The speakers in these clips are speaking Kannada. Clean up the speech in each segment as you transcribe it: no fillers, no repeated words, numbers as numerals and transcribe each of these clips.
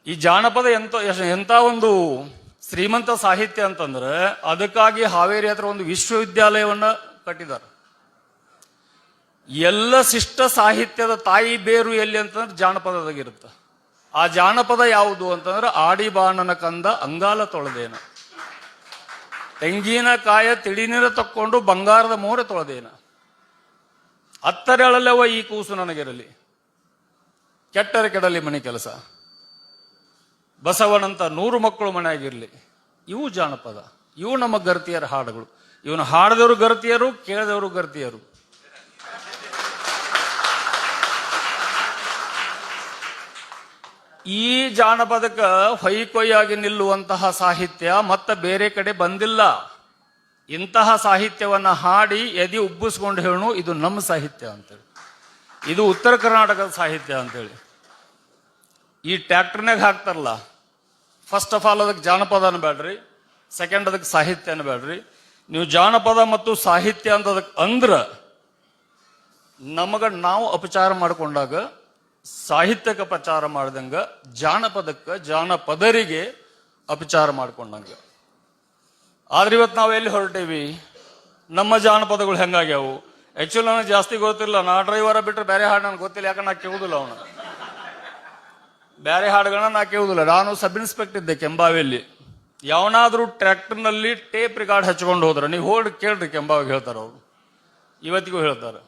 ಈ ಜಾನಪದ ಎಂತ ಒಂದು ಶ್ರೀಮಂತ ಸಾಹಿತ್ಯ ಅಂತಂದ್ರೆ ಅದಕ್ಕಾಗಿ ಹಾವೇರಿ ಹತ್ರ ಒಂದು ವಿಶ್ವವಿದ್ಯಾಲಯವನ್ನ ಕಟ್ಟಿದ್ದಾರೆ. ಎಲ್ಲ ಶಿಷ್ಟ ಸಾಹಿತ್ಯದ ತಾಯಿ ಬೇರು ಎಲ್ಲಿ ಅಂತಂದ್ರೆ ಜಾನಪದದಾಗಿರುತ್ತೆ. ಆ ಜಾನಪದ ಯಾವುದು ಅಂತಂದ್ರೆ ಆಡಿ ಬಾಣನ ಕಂದ ಅಂಗಾಲ ತೊಳೆದೇನ, ತೆಂಗಿನಕಾಯ ತಿಳಿನೀರ ತಕ್ಕೊಂಡು ಬಂಗಾರದ ಮೋರೆ ತೊಳೆದೇನ, ಹತ್ತರೆಳಲ್ಲವ ಈ ಕೂಸು ನನಗಿರಲಿ, ಕೆಟ್ಟರೆ ಕೆಡಲಿ ಮನೆ ಕೆಲಸ, ಬಸವನಂತ 100 ಮಕ್ಕಳು ಮನೆಯಾಗಿರ್ಲಿ. ಇವು ಜಾನಪದ, ಇವು ನಮ್ಮ ಗರ್ತಿಯರ ಹಾಡುಗಳು. ಇವನು ಹಾಡದವರು ಗರ್ತಿಯರು, ಕೇಳದವರು ಗರ್ತಿಯರು. ಈ ಜಾನಪದಕ್ಕೆ ಹೊಯ್ಕೊಯ್ಯಾಗಿ ನಿಲ್ಲುವಂತಹ ಸಾಹಿತ್ಯ ಮತ್ತೆ ಬೇರೆ ಕಡೆ ಬಂದಿಲ್ಲ. ಇಂತಹ ಸಾಹಿತ್ಯವನ್ನ ಹಾಡಿ ಎದಿ ಉಬ್ಬಿಸ್ಕೊಂಡು ಹೇಳು ಇದು ನಮ್ಮ ಸಾಹಿತ್ಯ ಅಂತೇಳಿ, ಇದು ಉತ್ತರ ಕರ್ನಾಟಕದ ಸಾಹಿತ್ಯ ಅಂತೇಳಿ. ಈ ಟ್ಯಾಕ್ಟರ್ನಾಗ ಹಾಕ್ತಾರಲ್ಲ, ಫಸ್ಟ್ ಆಫ್ ಆಲ್ ಅದಕ್ಕೆ ಜಾನಪದ ಅನ್ಬೇಡ್ರಿ, ಸೆಕೆಂಡ್ ಅದಕ್ಕೆ ಸಾಹಿತ್ಯ ಅನ್ಬೇಡ್ರಿ. ನೀವು ಜಾನಪದ ಮತ್ತು ಸಾಹಿತ್ಯ ಅಂತ ಅದಕ್ಕೆ ಅಂದ್ರ ನಮಗ ನಾವು ಅಪಚಾರ ಮಾಡಿಕೊಂಡಾಗ ಸಾಹಿತ್ಯಕ್ಕೆ ಅಪಚಾರ ಮಾಡ್ದಂಗ, ಜಾನಪದಕ್ಕೆ ಜಾನಪದರಿಗೆ ಅಪಚಾರ ಮಾಡ್ಕೊಂಡಂಗ. ಆದ್ರೆ ಇವತ್ತು ನಾವು ಎಲ್ಲಿ ಹೊರಟೇವಿ? ನಮ್ಮ ಜಾನಪದಗಳು ಹೆಂಗಾಗ್ಯಾವು? ಆಕ್ಚುಲಿ ನನಗೆ ಜಾಸ್ತಿ ಗೊತ್ತಿಲ್ಲ. ನಾ ಡ್ರೈವರ ಬಿಟ್ಟರೆ ಬೇರೆ ಹಾಡು ನನಗೆ ಗೊತ್ತಿಲ್ಲ, ಯಾಕಂದ್ರೆ ನಾ ಕೇಳುದಿಲ್ಲ. ಅವನು ಬೇರೆ ಹಾಡುಗಳನ್ನ ನಾ ಕೇಳುದಿಲ್ಲ. ನಾನು ಸಬ್ ಇನ್ಸ್ಪೆಕ್ಟರ್ ಇದ್ದೆ ಕೆಂಬಾವಿಯಲ್ಲಿ. ಯಾವನಾದ್ರೂ ಟ್ರ್ಯಾಕ್ಟರ್ನಲ್ಲಿ ಟೇಪ್ ರಿಕಾರ್ಡ್ ಹಚ್ಕೊಂಡು ಹೋದ್ರೆ ನೀವು ಹೋಗಿ ಕೇಳ್ರಿ, ಕೆಂಬಾವಿಗೆ ಹೇಳ್ತಾರೆ ಅವರು, ಇವತ್ತಿಗೂ ಹೇಳ್ತಾರೆ.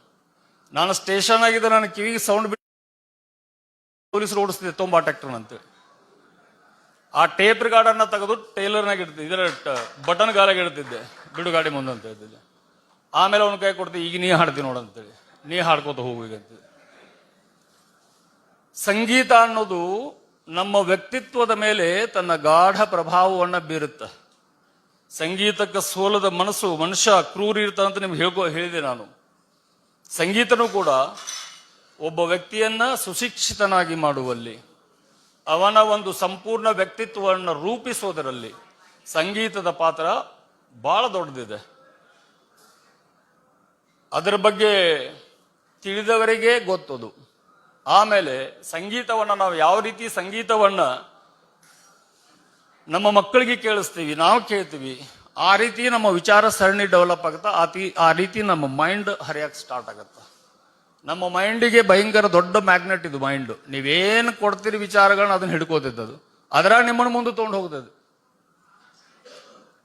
ನಾನು ಸ್ಟೇಷನ್ ಆಗಿದ್ದೆ, ನನ್ನ ಕಿವಿಗೆ ಸೌಂಡ್ ಬಿಟ್ಟು ಪೊಲೀಸರು ಓಡಿಸ್ತಿದ್ದೆ ತೊಂಬಾ ಟ್ರ್ಯಾಕ್ಟರ್ ಅಂತೇಳಿ. ಆ ಟೇಪ್ ರಿಕಾರ್ಡ್ ಅನ್ನ ತೆಗೆದು ಟೈಲರ್ನಾಗ ಇಡ್ತಿದ್ದೆ, ಇದರ ಬಟನ್ ಗಾಲಾಗ ಇಡ್ತಿದ್ದೆ, ಬಿಡು ಗಾಡಿ ಮುಂದೆ ಅಂತ ಹೇಳ್ತಿದ್ದೆ. ಆಮೇಲೆ ಅವನ ಕೈ ಕೊಡ್ತಿದ್ದೆ, ಈಗ ನೀ ಹಾಡ್ತೀನಿ ನೋಡಂತೇಳಿ, ನೀ ಹಾಡ್ಕೋತ ಹೋಗು ಈಗ ಅಂತೇಳಿ. ಸಂಗೀತ ಅನ್ನೋದು ನಮ್ಮ ವ್ಯಕ್ತಿತ್ವದ ಮೇಲೆ ತನ್ನ ಗಾಢ ಪ್ರಭಾವವನ್ನು ಬೀರುತ್ತೆ. ಸಂಗೀತಕ್ಕೆ ಸೋಲದ ಮನಸ್ಸು, ಮನುಷ್ಯ ಕ್ರೂರಿ ಇರ್ತಾನೆ ಅಂತ ನಿಮ್ಗೆ ಹೇಳಿದೆ ನಾನು. ಸಂಗೀತನೂ ಕೂಡ ಒಬ್ಬ ವ್ಯಕ್ತಿಯನ್ನ ಸುಶಿಕ್ಷಿತನಾಗಿ ಮಾಡುವಲ್ಲಿ, ಅವನ ಒಂದು ಸಂಪೂರ್ಣ ವ್ಯಕ್ತಿತ್ವವನ್ನು ರೂಪಿಸೋದರಲ್ಲಿ ಸಂಗೀತದ ಪಾತ್ರ ಬಹಳ ದೊಡ್ಡದಿದೆ. ಅದರ ಬಗ್ಗೆ ತಿಳಿದವರಿಗೆ ಗೊತ್ತದು. ಆಮೇಲೆ ಸಂಗೀತವನ್ನ ನಾವು ಯಾವ ರೀತಿ ಸಂಗೀತವನ್ನ ನಮ್ಮ ಮಕ್ಕಳಿಗೆ ಕೇಳಿಸ್ತೀವಿ, ನಾವು ಕೇಳ್ತೀವಿ, ಆ ರೀತಿ ನಮ್ಮ ವಿಚಾರ ಸರಣಿ ಡೆವಲಪ್ ಆಗುತ್ತಾ, ಆ ರೀತಿ ನಮ್ಮ ಮೈಂಡ್ ಹರಿಯಕ್ಕೆ ಸ್ಟಾರ್ಟ್ ಆಗುತ್ತೆ. ನಮ್ಮ ಮೈಂಡಿಗೆ ಭಯಂಕರ ದೊಡ್ಡ ಮ್ಯಾಗ್ನೆಟ್ ಇದು ಮೈಂಡ್. ನೀವೇನು ಕೊಡ್ತೀರಿ ವಿಚಾರಗಳನ್ನ ಅದನ್ನ ಹಿಡ್ಕೋತಿದ್ದದು, ಅದರಾಗ ನಿಮ್ಮನ್ನು ಮುಂದೆ ತೊಗೊಂಡು ಹೋಗ್ತದೆ.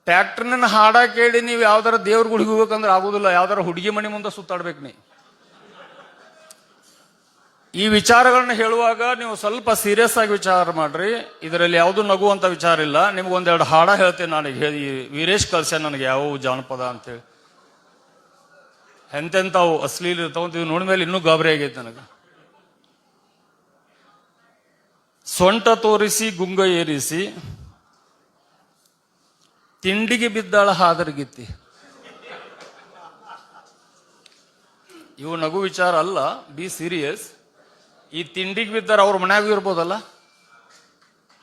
ಟ್ಯಾಕ್ಟರ್ನ ಹಾಡ ಕೇಳಿ ನೀವು ಯಾವ್ದಾರ ದೇವ್ರ ಗುಡಿಗೆ ಹೋಗ್ಬೇಕಂದ್ರೆ ಆಗುದಿಲ್ಲ, ಯಾವ್ದಾರ ಹುಡುಗಿ ಮನೆ ಮುಂದೆ ಸುತ್ತಾಡ್ಬೇಕು. ಈ ವಿಚಾರಗಳನ್ನ ಹೇಳುವಾಗ ನೀವು ಸ್ವಲ್ಪ ಸೀರಿಯಸ್ ಆಗಿ ವಿಚಾರ ಮಾಡ್ರಿ. ಇದರಲ್ಲಿ ಯಾವುದು ನಗುವಂತ ವಿಚಾರ ಇಲ್ಲ. ನಿಮ್ಗೊಂದೆರಡು ಹಾಡ ಹೇಳ್ತೇನೆ. ನನಗೆ ಹೇಳಿ ವೀರೇಶ್ ಕಳ್ಸ್ಯ ನನಗೆ ಯಾವ ಜಾನಪದ ಅಂತೇಳಿ. ಎಂತೆಂತಾವು ಅಶ್ಲೀಲ ಇರ್ತಾವಂತ ನೋಡಿದ ಮೇಲೆ ಇನ್ನೂ ಗಾಬರಿ ಆಗೈತೆ ನನಗೆ. ಸೊಂಟ ತೋರಿಸಿ ಗುಂಗ ಏರಿಸಿ ತಿಂಡಿಗೆ ಬಿದ್ದಾಳ ಹಾದರಗಿತ್ತಿ. ಇವು ನಗು ವಿಚಾರ ಅಲ್ಲ, ಬಿ ಸೀರಿಯಸ್. ಈ ತಿಂಡಿಗೆ ಬಿದ್ದಾರ ಅವ್ರ ಮನ್ಯಾಗೂ ಇರ್ಬೋದಲ್ಲ,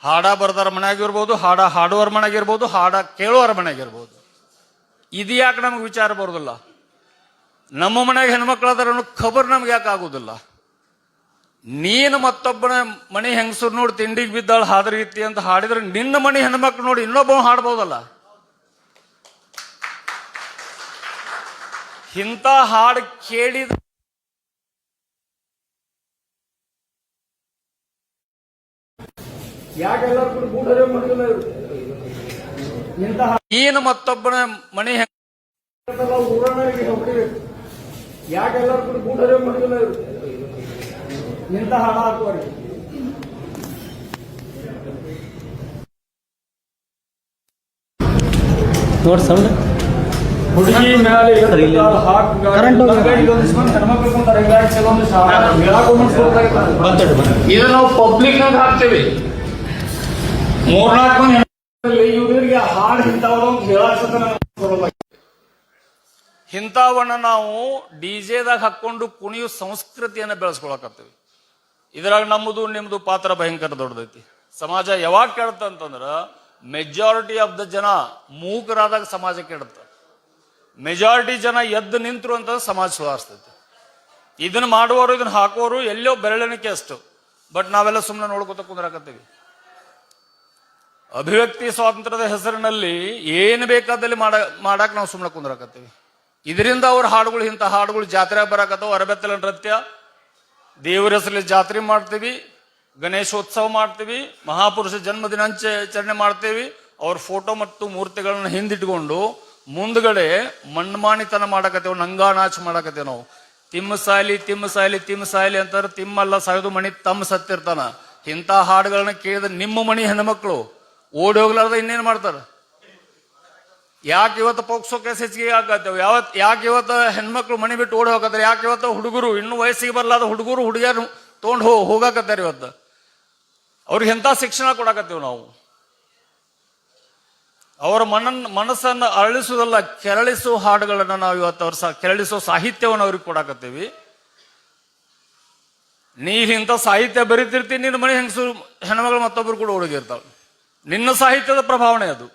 ಹಾಡ ಬರ್ದಾರ ಮನ್ಯಾಗಿರ್ಬೋದು, ಹಾಡ ಹಾಡುವರ ಮನೆಯಾಗಿರ್ಬೋದು, ಹಾಡ ಕೇಳುವರ ಮನೆಯಾಗಿರ್ಬೋದು. ಇದು ಯಾಕೆ ನಮ್ಗೆ ವಿಚಾರ ಬರೋದಿಲ್ಲ? ನಮ್ಮ ಮನೆಯಾಗ ಹೆಣ್ಮಕ್ಳು ಅದಾರ ಅನ್ನೋ ಖಬರ್ ನಮ್ಗೆ ಯಾಕೆ ಆಗುದಿಲ್ಲ? ನೀನು ಮತ್ತೊಬ್ಬನ ಮನೆ ಹೆಂಗಸರು ನೋಡಿ ತಿಂಡಿಗೆ ಬಿದ್ದಾಳ ಹಾದರಗಿತ್ತಿ ಅಂತ ಹಾಡಿದ್ರೆ ನಿನ್ನ ಮನೆ ಹೆಣ್ಮಕ್ಳು ನೋಡಿ ಇನ್ನೊಬ್ಬ ಹಾಡ್ಬೋದಲ್ಲ. ಇಂಥ ಹಾಡು ಕೇಳಿದ ನೀನು ಮತ್ತೊಬ್ಬನ ಮನೆ ಊರವರಿಗೆ ಹೊಡಿಬೇಕು. ಯಾಕೆಲ್ಲರೂ ಕೂಡ ಗೂಢರೇ ಮಾಡಿಲ್ಲ ಇಂಥ ಹಾಡ ಹಾಕುವರಿ. ನೋಡಿ ಸೌಂಡ್ ಹುಡುಗಿ ಮೇಲೆ ಇದು ನಾವು ಪಬ್ಲಿಕ್ ನಾಗ ಹಾಕ್ತೇವೆ. 3-4 ಮಂದಿ ಇವರಿಗೆ ಹಾಡು ಇಂಥವನ್ನ ನಾವು ಡಿಜೆದಾಗ ಹಾಕೊಂಡು ಕುಣಿಯೋ ಸಂಸ್ಕೃತಿಯನ್ನ ಬೆಳೆಸ್ಕೊಳಕತ್ತೀವಿ. ಇದ್ರಾಗ ನಮ್ಮದು ನಿಮ್ದು ಪಾತ್ರ ಭಯಂಕರ ದೊಡ್ಡದೈತಿ. ಸಮಾಜ ಯಾವಾಗ ಕೆಡುತ್ತಂತಂದ್ರ ಮೆಜಾರಿಟಿ ಆಫ್ ದ ಜನ ಮೂಕರಾದಾಗ ಸಮಾಜ ಕೆಡುತ್ತೆ. ಮೆಜಾರಿಟಿ ಜನ ಎದ್ದು ನಿಂತರು ಅಂತ ಸಮಾಜ ಸುಧಾರಿಸ್ತೈತಿ. ಇದನ್ನ ಮಾಡುವವರು ಇದನ್ನ ಹಾಕೋರು ಎಲ್ಲೋ ಬೆರಳೆಣಿಕೆ ಅಷ್ಟು. ಬಟ್ ನಾವೆಲ್ಲ ಸುಮ್ಮನೆ ನೋಡ್ಕೊತ ಕುಂದ್ರಾಕತ್ತೀವಿ. ಅಭಿವ್ಯಕ್ತಿ ಸ್ವಾತಂತ್ರ್ಯದ ಹೆಸರಿನಲ್ಲಿ ಏನು ಬೇಕಾದಲ್ಲಿ ಮಾಡಾಕ ನಾವು ಸುಮ್ಮನೆ ಕುಂದ್ರಾಕತ್ತೀವಿ. ಇದರಿಂದ ಅವ್ರ ಹಾಡುಗಳು, ಇಂಥ ಹಾಡುಗಳು ಜಾತ್ರೆ ಬರಾಕತ್ತವ. ಅರಬೆತ್ತಲ ನೃತ್ಯ, ದೇವರ ಹೆಸರಲ್ಲಿ ಜಾತ್ರೆ ಮಾಡ್ತೀವಿ, ಗಣೇಶೋತ್ಸವ ಮಾಡ್ತೀವಿ, ಮಹಾಪುರುಷ ಜನ್ಮ ದಿನಾಚರಣೆ ಮಾಡ್ತೀವಿ. ಅವ್ರ ಫೋಟೋ ಮತ್ತು ಮೂರ್ತಿಗಳನ್ನ ಹಿಂದಿಟ್ಕೊಂಡು ಮುಂದ್ಗಡೆ ಮಣ್ಮಾಣಿತನ ಮಾಡಕತ್ತೇವ್, ನಂಗಾನಾಚ್ ಮಾಡಕತ್ತೇವ್ ನಾವು. ತಿಮ್ಮ ಸಾಯ್ಲಿ ತಿಮ್ಮ ಸಾಯ್ಲಿ ತಿಮ್ಮ ಸಾಯ್ಲಿ ಅಂತಾರೆ. ತಿಮ್ಮಲ್ಲ ಸಾಯೋದು, ಮಣಿ ತಮ್ಮ ಸತ್ತಿರ್ತಾನ. ಇಂಥ ಹಾಡುಗಳನ್ನ ಕೇಳಿದ ನಿಮ್ಮ ಮಣಿ ಹೆಣ್ಮಕ್ಳು ಓಡಿ ಹೋಗ್ಲಾರ್ದ ಇನ್ನೇನ್ ಮಾಡ್ತಾರ? ಯಾಕೆ ಇವತ್ತು ಪೋಕ್ಸೋ ಕೇಸ್ ಹೆಚ್ಚಿಗೆ ಆಗತ್ತೇವ್? ಯಾಕೆ ಇವತ್ತು ಹೆಣ್ಮಕ್ಳು ಮಣಿ ಬಿಟ್ಟು ಓಡಿ ಹೋಗತ್ತಾರೆ? ಯಾಕೆ ಇವತ್ತು ಹುಡುಗರು, ಇನ್ನು ವಯಸ್ಸಿಗೆ ಬರಲಾದ ಹುಡುಗರು ಹುಡುಗಿಯರು ತೊಗೊಂಡು ಹೋಗಾಕತ್ತಾರ? ಇವತ್ತು ಅವ್ರಿಗೆ ಎಂಥ ಶಿಕ್ಷಣ ಕೊಡಾಕತ್ತೇವ್ ನಾವು? ಅವರ ಮನಸ್ಸನ್ನು ಅರಳಿಸುವುದಲ್ಲ, ಕೆರಳಿಸುವ ಹಾಡುಗಳನ್ನ ನಾವು ಇವತ್ತು ಅವ್ರ ಕೆರಳಿಸೋ ಸಾಹಿತ್ಯವನ್ನು ಅವ್ರಿಗೆ ಕೊಡಾಕತ್ತೀವಿ. ನೀನಿಂಥ ಸಾಹಿತ್ಯ ಬರೀತಿರ್ತೀನಿ, ನಿನ್ನ ಮನೆ ಹೆಣ್ಮಗಳು ಮತ್ತೊಬ್ರು ಕೂಡ ಹುಡುಗಿರ್ತಾವೆ. ನಿನ್ನ ಸಾಹಿತ್ಯದ ಪ್ರಭಾವನೆ ಅದು.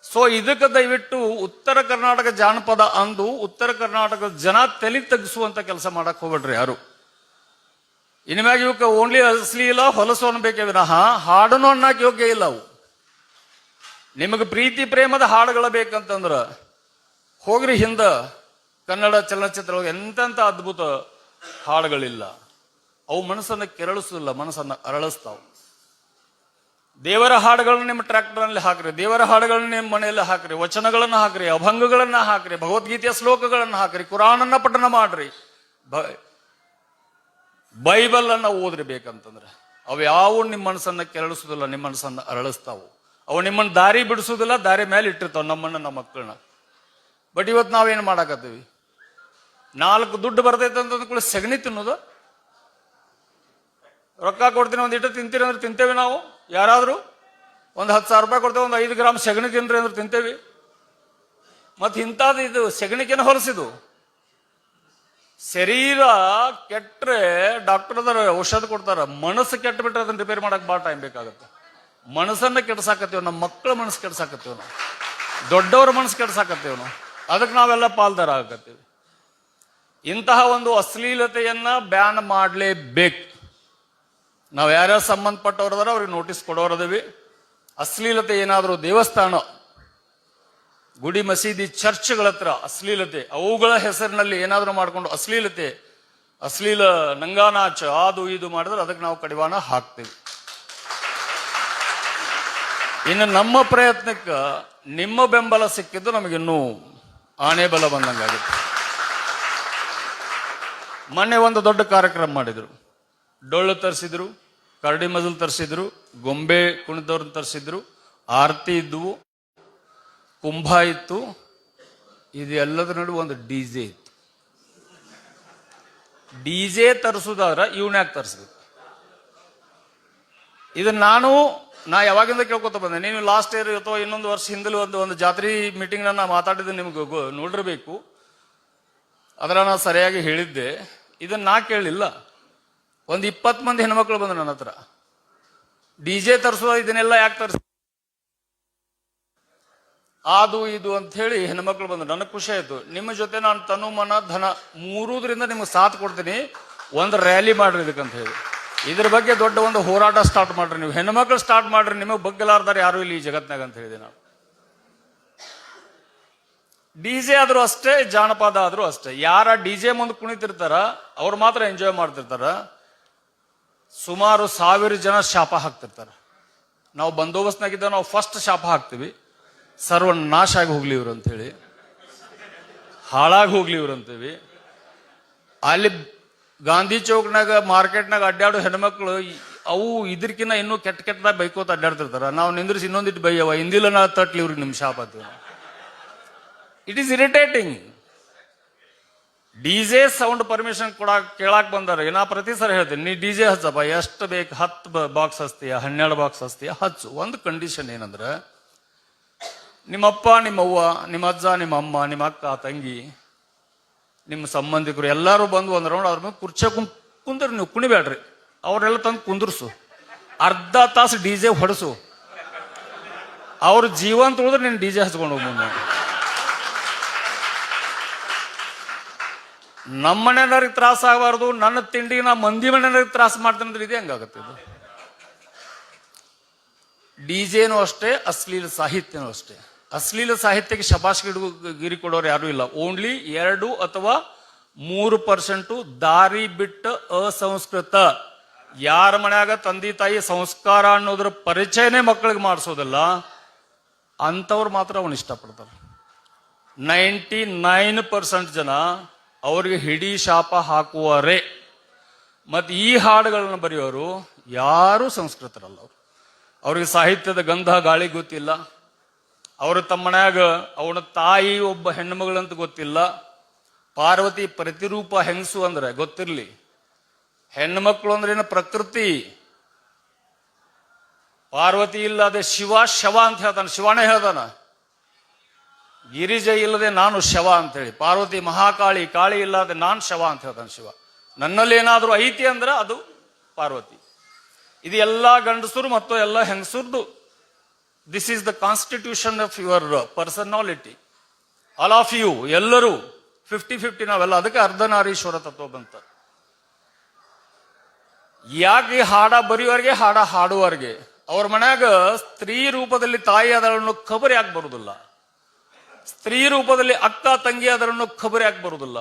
ಸೊ ಇದಕ್ಕೆ ದಯವಿಟ್ಟು ಉತ್ತರ ಕರ್ನಾಟಕ ಜಾನಪದ ಅಂದು ಉತ್ತರ ಕರ್ನಾಟಕದ ಜನ ತಲೆ ತಗ್ಗಿಸುವಂತ ಕೆಲಸ ಮಾಡಕ್ ಹೋಗ್ಬೇಡ್ರಿ ಯಾರು. ಇನ್ಮ್ಯಾಗ ಇವಕ್ಕೆ ಓನ್ಲಿ ಅಶ್ಲೀಲ ಹೊಲಸು ಅನ್ಬೇಕೇ ವಿನಃ ಹಾಡನ್ನು ಅನ್ನಕ್ಕೆ ಯೋಗ್ಯ ಇಲ್ಲ ಅವು. ನಿಮಗೆ ಪ್ರೀತಿ ಪ್ರೇಮದ ಹಾಡುಗಳ ಬೇಕಂತಂದ್ರ ಹೋಗ್ರಿ ಹಿಂದ ಕನ್ನಡ ಚಲನಚಿತ್ರ ಎಂತೆಂಥ ಅದ್ಭುತ ಹಾಡುಗಳಿಲ್ಲ. ಅವು ಮನಸ್ಸನ್ನು ಕೆರಳಿಸೋದಿಲ್ಲ, ಮನಸ್ಸನ್ನು ಅರಳಿಸ್ತಾವ. ದೇವರ ಹಾಡುಗಳನ್ನ ನಿಮ್ಮ ಟ್ರ್ಯಾಕ್ಟರ್ನಲ್ಲಿ ಹಾಕ್ರಿ, ದೇವರ ಹಾಡುಗಳನ್ನ ನಿಮ್ಮ ಮನೆಯಲ್ಲಿ ಹಾಕ್ರಿ, ವಚನಗಳನ್ನ ಹಾಕ್ರಿ, ಅಭಂಗಗಳನ್ನ ಹಾಕ್ರಿ, ಭಗವದ್ಗೀತೆಯ ಶ್ಲೋಕಗಳನ್ನ ಹಾಕ್ರಿ, ಕುರಾನನ್ನ ಪಠಣ ಮಾಡ್ರಿ, ಬೈಬಲ್ ಅನ್ನ ಓದ್ರಿ. ಬೇಕಂತಂದ್ರೆ ಅವು ಯಾವ ನಿಮ್ಮ ಮನಸ್ಸನ್ನ ಕೆರಳಿಸುದಿಲ್ಲ, ನಿಮ್ಮ ಮನಸ್ಸನ್ನ ಅರಳಿಸ್ತಾವು. ಅವು ನಿಮ್ಮನ್ನ ದಾರಿ ಬಿಡಿಸುದಿಲ್ಲ, ದಾರಿ ಮೇಲೆ ಇಟ್ಟಿರ್ತಾವ ನಮ್ಮನ್ನ, ನಮ್ಮ ಮಕ್ಕಳನ್ನ. ಬಟ್ ಇವತ್ತು ನಾವೇನು ಮಾಡಾಕತ್ತೀವಿ? 4 ದುಡ್ಡು ಬರ್ತೈತೆ ಅಂತ ಸಗಣಿ ತಿನ್ನೋದು. ರೊಕ್ಕ ಕೊಡ್ತೀನಿ, ಒಂದ್ ಇಟ್ಟು ತಿಂತೀರಿ ಅಂದ್ರೆ ತಿಂತೇವಿ ನಾವು. ಯಾರಾದ್ರೂ ಒಂದು 10,000 ರೂಪಾಯಿ ಕೊಡ್ತೇವೆ, ಒಂದು 5 ಗ್ರಾಮ್ ಸಗಣಿ ತಿನ್ರಿ ಅಂದ್ರೆ ತಿಂತೇವಿ. ಮತ್ತೆ ಇಂಥದ್ದು ಇದು ಸಗಣಿಕೆನ ಹೊಲಸಿದು. ಶರೀರ ಕೆಟ್ಟರೆ ಡಾಕ್ಟರ್ ಔಷಧ ಕೊಡ್ತಾರ. ಮನಸ್ಸು ಕೆಟ್ಟ ಬಿಟ್ರೆ ಅದನ್ನ ರಿಪೇರ್ ಮಾಡಕ್ ಭಾಳ ಟೈಮ್ ಬೇಕಾಗುತ್ತೆ. ಮನಸ್ಸನ್ನ ಕೆಡ್ಸಾಕತ್ತೇವ್, ನಮ್ಮ ಮಕ್ಕಳ ಮನಸ್ಸು ಕೆಡ್ಸಾಕತ್ತೇವ್ ನಾವು, ದೊಡ್ಡವ್ರ ಮನಸ್ಸು ಕೆಡ್ಸಾಕತ್ತೇವ್ ನಾವು. ಅದಕ್ಕೆ ನಾವೆಲ್ಲ ಪಾಲ್ದಾರ ಆಗತ್ತೇವೆ. ಇಂತಹ ಒಂದು ಅಶ್ಲೀಲತೆಯನ್ನ ಬ್ಯಾನ್ ಮಾಡಲೇಬೇಕು. ನಾವು ಯಾರ್ಯಾರು ಸಂಬಂಧಪಟ್ಟವ್ರದಾರ ಅವ್ರಿಗೆ ನೋಟಿಸ್ ಕೊಡೋರದೀವಿ. ಅಶ್ಲೀಲತೆ ಏನಾದರೂ ದೇವಸ್ಥಾನ, ಗುಡಿ, ಮಸೀದಿ, ಚರ್ಚ್ಗಳ ಹತ್ರ ಅಶ್ಲೀಲತೆ, ಅವುಗಳ ಹೆಸರಿನಲ್ಲಿ ಏನಾದರೂ ಮಾಡ್ಕೊಂಡು ಅಶ್ಲೀಲ ನಂಗಾನಾಚ ಅದು ಇದು ಮಾಡಿದ್ರೆ ಅದಕ್ಕೆ ನಾವು ಕಡಿವಾಣ ಹಾಕ್ತೀವಿ. ಇನ್ನು ನಮ್ಮ ಪ್ರಯತ್ನಕ್ಕೆ ನಿಮ್ಮ ಬೆಂಬಲ ಸಿಕ್ಕಿದ್ದು ನಮಗಿನ್ನೂ ಆನೆ ಬಲ ಬಂದಂಗಾಗುತ್ತೆ. ಮೊನ್ನೆ ಒಂದು ದೊಡ್ಡ ಕಾರ್ಯಕ್ರಮ ಮಾಡಿದ್ರು. ಡೊಳ್ಳು ತರಿಸಿದ್ರು, ಕರಡಿ ಮಜಲು ತರಿಸಿದ್ರು, ಗೊಂಬೆ ಕುಣಿದವ್ರನ್ನ ತರಿಸಿದ್ರು, ಆರತಿ ಇದ್ವು, ಕುಂಭ ಇತ್ತು. ಇದೆಲ್ಲದ್ರ ನಡುವೆ ಒಂದು ಡಿಜೆ ಇತ್ತು. ಡಿಜೆ ತರಿಸೋದಾದ್ರೆ ಇವನ್ಯಾಕೆ ತರಿಸ್ಬೇಕು? ಇದನ್ನ ನಾ ಯಾವಾಗಿಂದ ಕೇಳ್ಕೊತ ಬಂದೆ. ನೀವು ಲಾಸ್ಟ್ ಇಯರ್ ಅಥವಾ ಇನ್ನೊಂದು ವರ್ಷ ಹಿಂದಲೂ ಒಂದು ಜಾತ್ರೆ ಮೀಟಿಂಗ್ ನಾ ಮಾತಾಡಿದ್ದು ನಿಮ್ಗೆ ನೋಡಿರ್ಬೇಕು. ಅದರ ನಾನು ಸರಿಯಾಗಿ ಹೇಳಿದ್ದೆ. ಇದನ್ನ ನಾ ಕೇಳಲಿಲ್ಲ. ಒಂದು 20 ಮಂದಿ ಹೆಣ್ಮಕ್ಳು ಬಂದ್ರು ನನ್ನ ಹತ್ರ. ಡಿಜೆ ತರಿಸೋ ಇದನ್ನೆಲ್ಲ ಯಾಕೆ ತರಿಸ ಅದು ಇದು ಅಂತ ಹೇಳಿ ಹೆಣ್ಮಕ್ಳು ಬಂದ್ರು. ನನಗೆ ಖುಷಿ ಆಯ್ತು. ನಿಮ್ಮ ಜೊತೆ ನಾನು ತನು ಮನ ಧನ 3ರಿಂದ ನಿಮ್ಗೆ ಸಾಥ್ ಕೊಡ್ತೀನಿ. ಒಂದು ರ್ಯಾಲಿ ಮಾಡ್ರಿ ಇದಕ್ಕಂತ ಹೇಳಿ. ಇದ್ರ ಬಗ್ಗೆ ದೊಡ್ಡ ಒಂದು ಹೋರಾಟ ಸ್ಟಾರ್ಟ್ ಮಾಡ್ರಿ. ನೀವು ಹೆಣ್ಮಕ್ಳು ಸ್ಟಾರ್ಟ್ ಮಾಡ್ರಿ, ನಿಮಗೆ ಬಗ್ಗಲಾರ್ದಾರ ಯಾರು ಇಲ್ಲಿ ಈ ಜಗತ್ನಾಗ ಅಂತ ಹೇಳಿದೆ ನಾನು. ಡಿಜೆ ಆದ್ರೂ ಅಷ್ಟೇ, ಜಾನಪದ ಆದ್ರೂ ಅಷ್ಟೇ. ಯಾರ ಡಿಜೆ ಮುಂದೆ ಕುಣಿತಿರ್ತಾರ ಅವ್ರು ಮಾತ್ರ ಎಂಜಾಯ್ ಮಾಡ್ತಿರ್ತಾರ. ಸುಮಾರು 1000 ಜನ ಶಾಪ ಹಾಕ್ತಿರ್ತಾರ. ನಾವು ಬಂದೋಬಸ್ತ್ನಾಗಿದ್ದ ನಾವು ಫಸ್ಟ್ ಶಾಪ ಹಾಕ್ತಿವಿ, ಸರ್ವನಾಶ ಆಗಿ ಹೋಗ್ಲಿ ಇವ್ರು ಅಂತೇಳಿ, ಹಾಳಾಗಿ ಹೋಗ್ಲಿ ಇವ್ರು ಅಂತೀವಿ. ಅಲ್ಲಿ ಗಾಂಧಿ ಚೌಕ್ನಾಗ ಮಾರ್ಕೆಟ್ನಾಗ ಅಡ್ಡಾಡೋ ಹೆಣ್ಮಕ್ಳು ಅವು ಇದಕ್ಕಿನ್ನ ಇನ್ನೂ ಕೆಟ್ಟದಾಗ ಬೈಕೋತ ಅಡ್ಡಾಡ್ತಿರ್ತಾರ. ನಾವು ನಿಂದ್ರಿಸಿ ಇನ್ನೊಂದಿಟ್ಟು ಬೈಯವ, ಹಿಂದಿಲನ ತಟ್ಲಿ ಇವ್ರಿಗೆ ನಿಮ್ ಶಾಪ ಅಂತೀವಿ. It is irritating. DJ sound permission ಕೇಳಾಕ್ ಬಂದಾರ. ನಾ ಪ್ರತಿ ಸಲ ಹೇಳ್ತೀನಿ, ನೀ ಡಿಜೆ ಹಚ್ಚಪ್ಪ, ಎಷ್ಟು ಬೇಕು 10 ಬಾಕ್ಸ್ ಹಚ್ತೀಯ, 12 ಬಾಕ್ಸ್ ಹಚ್ತೀಯ, ಹಚ್ಚು. ಒಂದು ಕಂಡೀಷನ್ ಏನಂದ್ರೆ, ನಿಮ್ಮಪ್ಪ, ನಿಮ್ಮವ್ವ, ನಿಮ್ಮ ಅಜ್ಜ, ನಿಮ್ಮ ಅಮ್ಮ, ನಿಮ್ಮ ಅಕ್ಕ, ತಂಗಿ, ನಿಮ್ಮ ಸಂಬಂಧಿಕರು ಎಲ್ಲರೂ ಬಂದು ಒಂದು ರೌಂಡ್ ಅವ್ರ ಮೇಲೆ ಕುರ್ಚಿ ಕುಂದ್ರಿ. ನೀವು ಕುಣಿಬೇಡ್ರಿ, ಅವ್ರೆಲ್ಲ ತಂದು ಕುಂದ್ರಸು. ಅರ್ಧ ತಾಸು ಡಿಜೆ ಹೊಡಸು. ಅವ್ರ ಜೀವಂತ ಉಳಿದ್ರೆ ನೀನು ಡಿಜೆ ಹಚ್ಕೊಂಡು ಹೋಗ್ ಮುಂದೆ. ನಮ್ಮ ಮನೆಯವ್ರಿಗೆ ತ್ರಾಸ ಆಗಬಾರ್ದು, ನನ್ನ ತಿಂಡಿಗೆ ನಾ ಮಂದಿ ಮನೆಯವ್ರಿಗೆ ತ್ರಾಸ ಮಾಡ್ತೇನೆ ಅಂದ್ರೆ ಇದೇ ಹಂಗಾಗತ್ತೆ. ಇದು ಡಿಜೆನೂ ಅಷ್ಟೇ, ಅಶ್ಲೀಲ ಸಾಹಿತ್ಯನೂ ಅಷ್ಟೇ. ಅಶ್ಲೀಲ ಸಾಹಿತ್ಯಕ್ಕೆ ಗಿರಿ ಕೊಡೋರು ಯಾರು ಇಲ್ಲ. ಓನ್ಲಿ 2 ಅಥವಾ 3% ದಾರಿ ಬಿಟ್ಟ ಅಸಂಸ್ಕೃತ, ಯಾರ ಮನ್ಯಾಗ ತಂದೆ ತಾಯಿ ಸಂಸ್ಕಾರ ಅನ್ನೋದ್ರ ಪರಿಚಯನೇ ಮಕ್ಕಳಿಗೆ ಮಾಡಿಸೋದಿಲ್ಲ, ಅಂಥವ್ರು ಮಾತ್ರ ಅವನು ಇಷ್ಟಪಡ್ತಾರೆ. 99% ಜನ ಅವ್ರಿಗೆ ಹಿಡಿ ಶಾಪ ಹಾಕುವರೇ. ಮತ್ತು ಈ ಹಾಡುಗಳನ್ನು ಬರೆಯೋರು ಯಾರೂ ಸಂಸ್ಕೃತರಲ್ಲ. ಅವ್ರಿಗೆ ಸಾಹಿತ್ಯದ ಗಂಧ ಗಾಳಿ ಗೊತ್ತಿಲ್ಲ. ಅವರು ತಮ್ಮ ಮನ್ಯಾಗ ಅವನ ತಾಯಿ ಒಬ್ಬ ಹೆಣ್ಣುಮಗಳಂತ ಗೊತ್ತಿಲ್ಲ. ಪಾರ್ವತಿ ಪ್ರತಿರೂಪ ಹೆಂಗಸು ಅಂದ್ರೆ ಗೊತ್ತಿರ್ಲಿ. ಹೆಣ್ಣುಮಕ್ಳು ಅಂದ್ರೇನು ಪ್ರಕೃತಿ. ಪಾರ್ವತಿ ಇಲ್ಲದೆ ಶಿವ ಶವ ಅಂತ ಹೇಳ್ತಾನೆ. ಶಿವನೇ ಹೇಳ್ತಾನ, ಗಿರಿಜೆ ಇಲ್ಲದೆ ನಾನು ಶವ ಅಂತೇಳಿ. ಪಾರ್ವತಿ ಮಹಾಕಾಳಿ, ಕಾಳಿ ಇಲ್ಲದೆ ನಾನು ಶವ ಅಂತ ಹೇಳ್ತಾನೆ ಶಿವ. ನನ್ನಲ್ಲಿ ಏನಾದರೂ ಐತಿ ಅಂದ್ರೆ ಅದು ಪಾರ್ವತಿ. ಇದು ಎಲ್ಲ ಗಂಡಸರು ಮತ್ತು ಎಲ್ಲ ಹೆಂಗಸರದು. This is the constitution of your personality. All of you, ಎಲ್ಲರೂ 50-50 ನಾವೆಲ್ಲ. ಅದಕ್ಕೆ ಅರ್ಧನಾರೀಶ್ವರ ತತ್ವ ಬಂತ. ಯಾಕೆ ಹಾಡ ಬರೆಯುವವರಿಗೆ, ಹಾಡ ಹಾಡುವವರಿಗೆ ಅವ್ರ ಮನ್ಯಾಗ ಸ್ತ್ರೀ ರೂಪದಲ್ಲಿ ತಾಯಿ ಅದರನ್ನು ಖಬರ್ ಯಾಕೆ ಬರುವುದಿಲ್ಲ? ಸ್ತ್ರೀ ರೂಪದಲ್ಲಿ ಅಕ್ಕ ತಂಗಿ ಅದರನ್ನು ಖಬರ್ ಯಾಕೆ ಬರುವುದಿಲ್ಲ?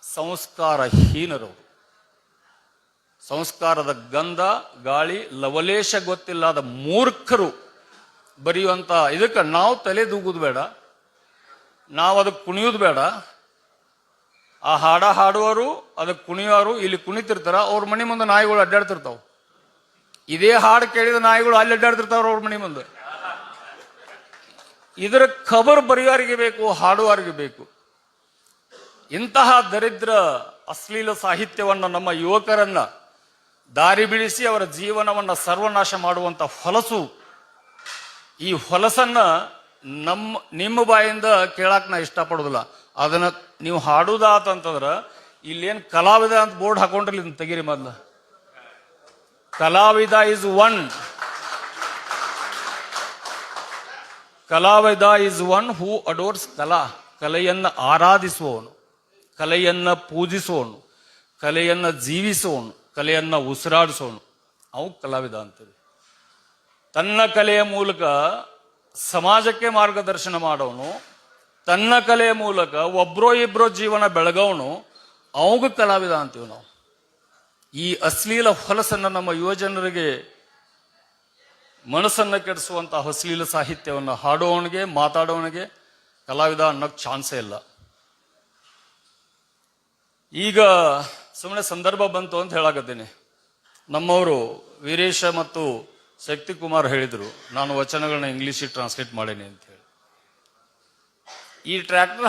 ಸಂಸ್ಕಾರಹೀನರು. ಸಂಸ್ಕಾರದ ಗಂಧ ಗಾಳಿ ಲವಲೇಶ ಗೊತ್ತಿಲ್ಲದ ಮೂರ್ಖರು ಬರೆಯುವಂತ ಇದಕ್ಕೆ ನಾವು ತಲೆ ದೂಗುದು ಬೇಡ, ನಾವು ಅದಕ್ಕೆ ಕುಣಿಯೋದು ಬೇಡ. ಆ ಹಾಡ ಹಾಡುವರು, ಅದಕ್ಕೆ ಕುಣಿಯೋರು ಇಲ್ಲಿ ಕುಣಿತಿರ್ತಾರ. ಅವ್ರ ಮನೆ ಮುಂದೆ ನಾಯಿಗಳು ಅಡ್ಡಾಡ್ತಿರ್ತಾವ. ಇದೇ ಹಾಡು ಕೇಳಿದ ನಾಯಿಗಳು ಅಲ್ಲಿ ಅಡ್ಡಾಡ್ತಿರ್ತಾವ ಅವ್ರ ಮನೆ ಮುಂದೆ. ಇದರ ಖಬರ್ ಬರೆಯೋರಿಗೆ ಬೇಕು, ಹಾಡುವವರಿಗೆ ಬೇಕು. ಇಂತಹ ದರಿದ್ರ ಅಶ್ಲೀಲ ಸಾಹಿತ್ಯವನ್ನು ನಮ್ಮ ಯುವಕರನ್ನ ದಾರಿ ಬಿಡಿಸಿ ಅವರ ಜೀವನವನ್ನ ಸರ್ವನಾಶ ಮಾಡುವಂತ ಹೊಲಸು. ಈ ಹೊಲಸನ್ನ ನಿಮ್ಮ ಬಾಯಿಂದ ಕೇಳಾಕ್ ನಾ ಇಷ್ಟಪಡೋದಿಲ್ಲ. ಅದನ್ನ ನೀವು ಹಾಡುದಾತಂತಂದ್ರ ಇಲ್ಲೇನ್ ಕಲಾವಿದ ಅಂತ ಬೋರ್ಡ್ ಹಾಕೊಂಡ್ರಿ, ಇದನ್ನ ತೆಗೀರಿ ಮೊದ್ಲ. ಕಲಾವಿದ ಇಸ್ ಒನ್. ಕಲಾವಿದ ಇಸ್ ಒನ್ ಹೂ ಅಡೋರ್ಸ್ ಕಲಾ. ಕಲೆಯನ್ನ ಆರಾಧಿಸುವವನು, ಕಲೆಯನ್ನ ಪೂಜಿಸುವವನು, ಕಲೆಯನ್ನ ಜೀವಿಸುವವನು, ಕಲೆಯನ್ನ ಉಸಿರಾಡಿಸೋನು, ಅವು ಕಲಾವಿದ ಅಂತೇಳಿ. ತನ್ನ ಕಲೆಯ ಮೂಲಕ ಸಮಾಜಕ್ಕೆ ಮಾರ್ಗದರ್ಶನ ಮಾಡೋನು, ತನ್ನ ಕಲೆಯ ಮೂಲಕ ಒಬ್ರೋ ಇಬ್ರೋ ಜೀವನ ಬೆಳಗವನು, ಅವಾಗ ಕಲಾವಿದ ಅಂತೀವಿ ನಾವು. ಈ ಅಶ್ಲೀಲ ಹೊಲಸನ್ನ ನಮ್ಮ ಯುವಜನರಿಗೆ ಮನಸ್ಸನ್ನ ಕೆಡಿಸುವಂತಹ ಅಶ್ಲೀಲ ಸಾಹಿತ್ಯವನ್ನು ಹಾಡುವವನಿಗೆ, ಮಾತಾಡೋವನಿಗೆ ಕಲಾವಿದ ಅನ್ನೋಕ್ಕೆ ಚಾನ್ಸೇ ಇಲ್ಲ. ಈಗ ಸುಮ್ಮನೆ ಸಂದರ್ಭ ಬಂತು ಅಂತ ಹೇಳಾಕತ್ತೀನಿ. ನಮ್ಮವರು ವೀರೇಶ ಮತ್ತು ಶಕ್ತಿಕುಮಾರ್ ಹೇಳಿದ್ರು, ನಾನು ವಚನಗಳನ್ನ ಇಂಗ್ಲಿಷಿಗೆ ಟ್ರಾನ್ಸ್ಲೇಟ್ ಮಾಡೇನಿ ಅಂತ ಹೇಳಿ. ಈ ಟ್ರ್ಯಾಕ್ಟರ್